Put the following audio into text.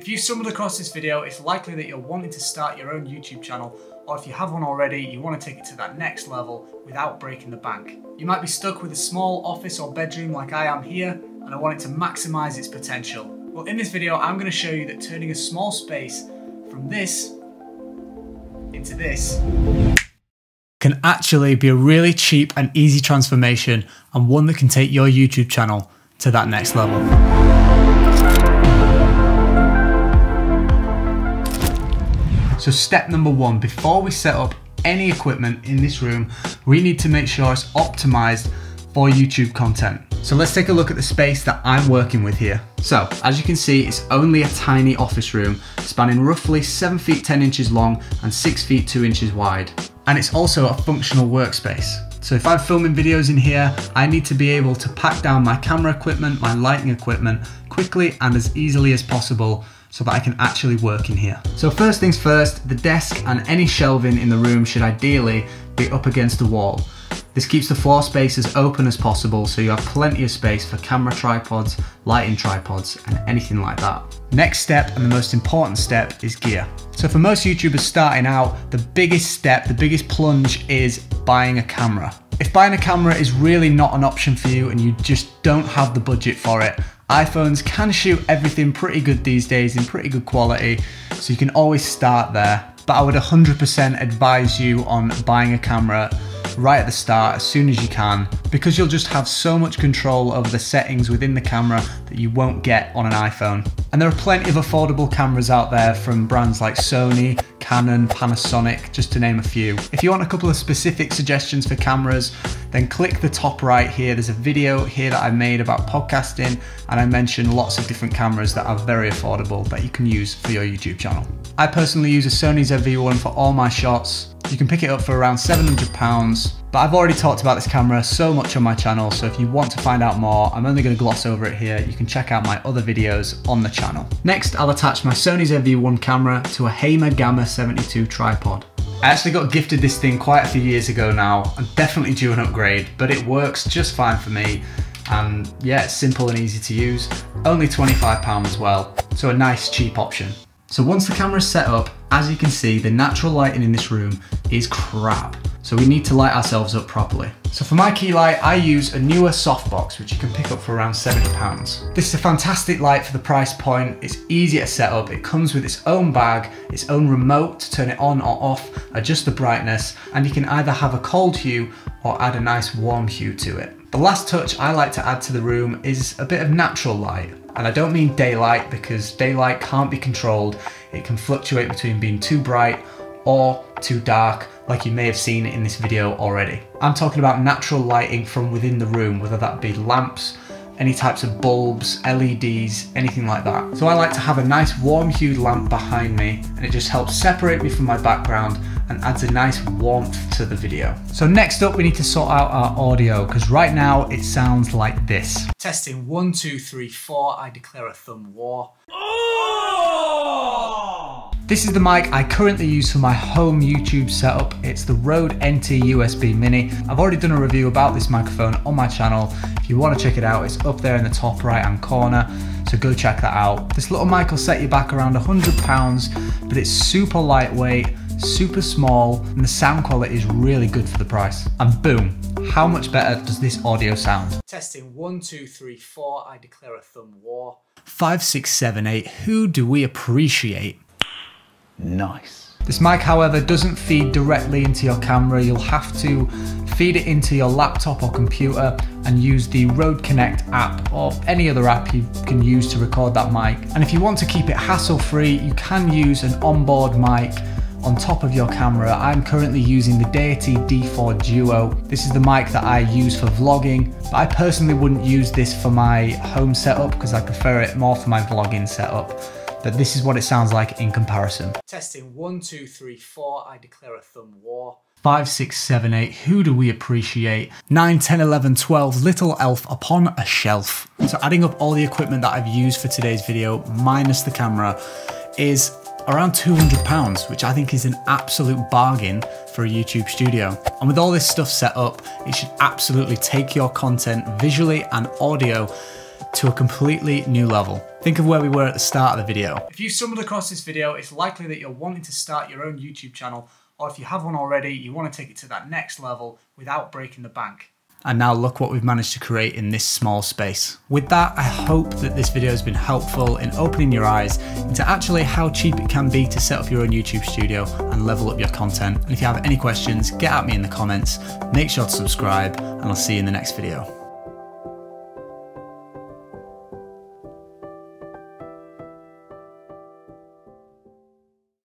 If you stumbled across this video, it's likely that you're wanting to start your own YouTube channel, or if you have one already, you want to take it to that next level without breaking the bank. You might be stuck with a small office or bedroom like I am here, and I want it to maximize its potential. Well, in this video, I'm going to show you that turning a small space from this into this can actually be a really cheap and easy transformation, and one that can take your YouTube channel to that next level. So step number one, before we set up any equipment in this room, we need to make sure it's optimized for YouTube content. So let's take a look at the space that I'm working with here. So as you can see, it's only a tiny office room spanning roughly 7 feet 10 inches long and 6 feet 2 inches wide. And it's also a functional workspace. So if I'm filming videos in here, I need to be able to pack down my camera equipment, my lighting equipment quickly and as easily as possible, so that I can actually work in here. So first things first, the desk and any shelving in the room should ideally be up against the wall. This keeps the floor space as open as possible, so you have plenty of space for camera tripods, lighting tripods, and anything like that. Next step, and the most important step, is gear. So for most YouTubers starting out, the biggest step, the biggest plunge is buying a camera. If buying a camera is really not an option for you and you just don't have the budget for it, iPhones can shoot everything pretty good these days in pretty good quality, so you can always start there. But I would 100% advise you on buying a camera right at the start as soon as you can, because you'll just have so much control over the settings within the camera that you won't get on an iPhone. And there are plenty of affordable cameras out there from brands like Sony, Canon, Panasonic, just to name a few. If you want a couple of specific suggestions for cameras, then click the top right here. There's a video here that I made about podcasting, and I mentioned lots of different cameras that are very affordable that you can use for your YouTube channel. I personally use a Sony ZV-1 for all my shots. You can pick it up for around £700, but I've already talked about this camera so much on my channel, so if you want to find out more, I'm only going to gloss over it here. You can check out my other videos on the channel. Next, I'll attach my Sony ZV-1 camera to a Hama Gamma 72 tripod. I actually got gifted this thing quite a few years ago now. I'm definitely due an upgrade, but it works just fine for me. And yeah, it's simple and easy to use. Only £25 as well, so a nice cheap option. So once the camera is set up, as you can see, the natural lighting in this room is crap. So we need to light ourselves up properly. So for my key light, I use a Neewer Soft Box, which you can pick up for around £70. This is a fantastic light for the price point. It's easy to set up. It comes with its own bag, its own remote to turn it on or off, adjust the brightness, and you can either have a cold hue or add a nice warm hue to it. The last touch I like to add to the room is a bit of natural light. And I don't mean daylight, because daylight can't be controlled. It can fluctuate between being too bright or too dark, like you may have seen in this video already. I'm talking about natural lighting from within the room, whether that be lamps, any types of bulbs, LEDs, anything like that. So I like to have a nice warm hued lamp behind me, and it just helps separate me from my background and adds a nice warmth to the video. So next up, we need to sort out our audio, because right now it sounds like this. Testing 1, 2, 3, 4, I declare a thumb war. This is the mic I currently use for my home YouTube setup. It's the RØDE NT USB Mini. I've already done a review about this microphone on my channel. If you want to check it out, it's up there in the top right hand corner, so go check that out. This little mic will set you back around £100, but it's super lightweight, super small, and the sound quality is really good for the price. And boom, how much better does this audio sound? Testing 1, 2, 3, 4, I declare a thumb war. 5, 6, 7, 8, who do we appreciate? Nice. This mic, however, doesn't feed directly into your camera. You'll have to feed it into your laptop or computer and use the Rode Connect app or any other app you can use to record that mic. And if you want to keep it hassle-free, you can use an onboard mic on top of your camera. I'm currently using the Deity D4 Duo. This is the mic that I use for vlogging, but I personally wouldn't use this for my home setup because I prefer it more for my vlogging setup. But this is what it sounds like in comparison. Testing 1, 2, 3, 4, I declare a thumb war. 5, 6, 7, 8, who do we appreciate? 9, 10, 11, 12, little elf upon a shelf. So adding up all the equipment that I've used for today's video, minus the camera, is around £200, which I think is an absolute bargain for a YouTube studio. And with all this stuff set up, it should absolutely take your content visually and audio to a completely new level. Think of where we were at the start of the video. If you stumbled across this video, it's likely that you're wanting to start your own YouTube channel, or if you have one already, you want to take it to that next level without breaking the bank. And now look what we've managed to create in this small space. With that, I hope that this video has been helpful in opening your eyes into actually how cheap it can be to set up your own YouTube studio and level up your content. And if you have any questions, get at me in the comments, make sure to subscribe, and I'll see you in the next video.